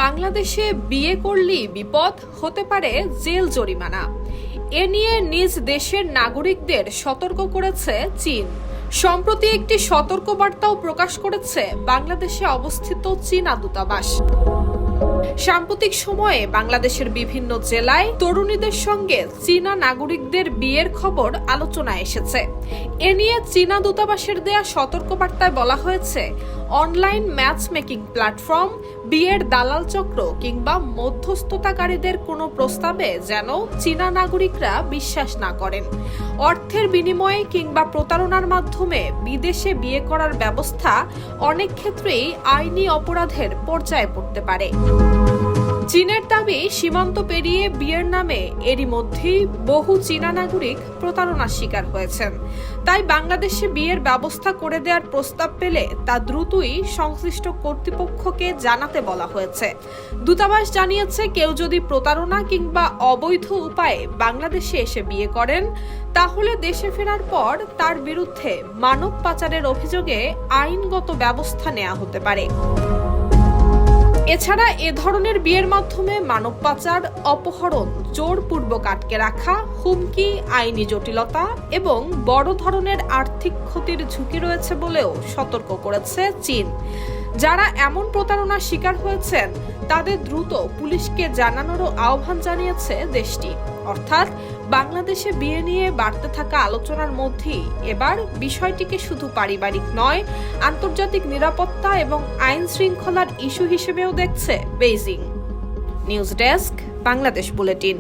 বাংলাদেশে বিয়ে করলেই বিপদ, হতে পারে জেল জরিমানা। এ নিয়ে নিজ দেশের নাগরিকদের সতর্ক করেছে চীন। সম্প্রতি একটি সতর্কবার্তাও প্রকাশ করেছে বাংলাদেশে অবস্থিত চীনা দূতাবাস। সাম্প্রতিক সময়ে বাংলাদেশের বিভিন্ন জেলায় তরুণীদের সঙ্গে চীনা নাগরিকদের বিয়ের খবর আলোচনায় এসেছে। এ নিয়ে চীনা দূতাবাসের দেয়া সতর্কবার্তায় বলা হয়েছে, অনলাইন ম্যাচ মেকিং প্ল্যাটফর্ম, বিয়ের দালাল চক্র কিংবা মধ্যস্থতাকারীদের কোনো প্রস্তাবে যেন চীনা নাগরিকরা বিশ্বাস না করেন। অর্থের বিনিময়ে কিংবা প্রতারণার মাধ্যমে বিদেশে বিয়ে করার ব্যবস্থা অনেক ক্ষেত্রেই আইনি অপরাধের পর্যায়ে পড়তে পারে। চীনের দাবি, সীমান্ত পেরিয়ে বিয়ের নামে এরই মধ্যেই বহু চীনা নাগরিক প্রতারণার শিকার হয়েছেন। তাই বাংলাদেশে বিয়ের ব্যবস্থা করে দেওয়ার প্রস্তাব পেলে তা দ্রুতই সংশ্লিষ্ট কর্তৃপক্ষকে জানাতে বলা হয়েছে। দূতাবাস জানিয়েছে, কেউ যদি প্রতারণা কিংবা অবৈধ উপায়ে বাংলাদেশে এসে বিয়ে করেন, তাহলে দেশে ফেরার পর তার বিরুদ্ধে মানব পাচারের অভিযোগে আইনগত ব্যবস্থা নেওয়া হতে পারে। এছাড়া এ ধরনের বিয়ের মাধ্যমে মানব পাচার, অপহরণ, জোরপূর্বক আটকে রাখা, হুমকি, আইনি জটিলতা এবং বড় ধরনের আর্থিক ক্ষতির ঝুঁকি রয়েছে বলেও সতর্ক করেছে চীন। যারা এমন প্রতারণার শিকার হয়েছেন তাদের দ্রুত পুলিশকে জানানোরও আহ্বান জানিয়েছে দেশটি। অর্থাৎ বাংলাদেশে বিয়ে নিয়ে বাড়তে থাকা আলোচনার মধ্যেই এবার বিষয়টিকে শুধু পারিবারিক নয়, আন্তর্জাতিক নিরাপত্তা এবং আইন শৃঙ্খলার ইস্যু হিসেবেও দেখছে Beijing. News desk, Bangladesh bulletin.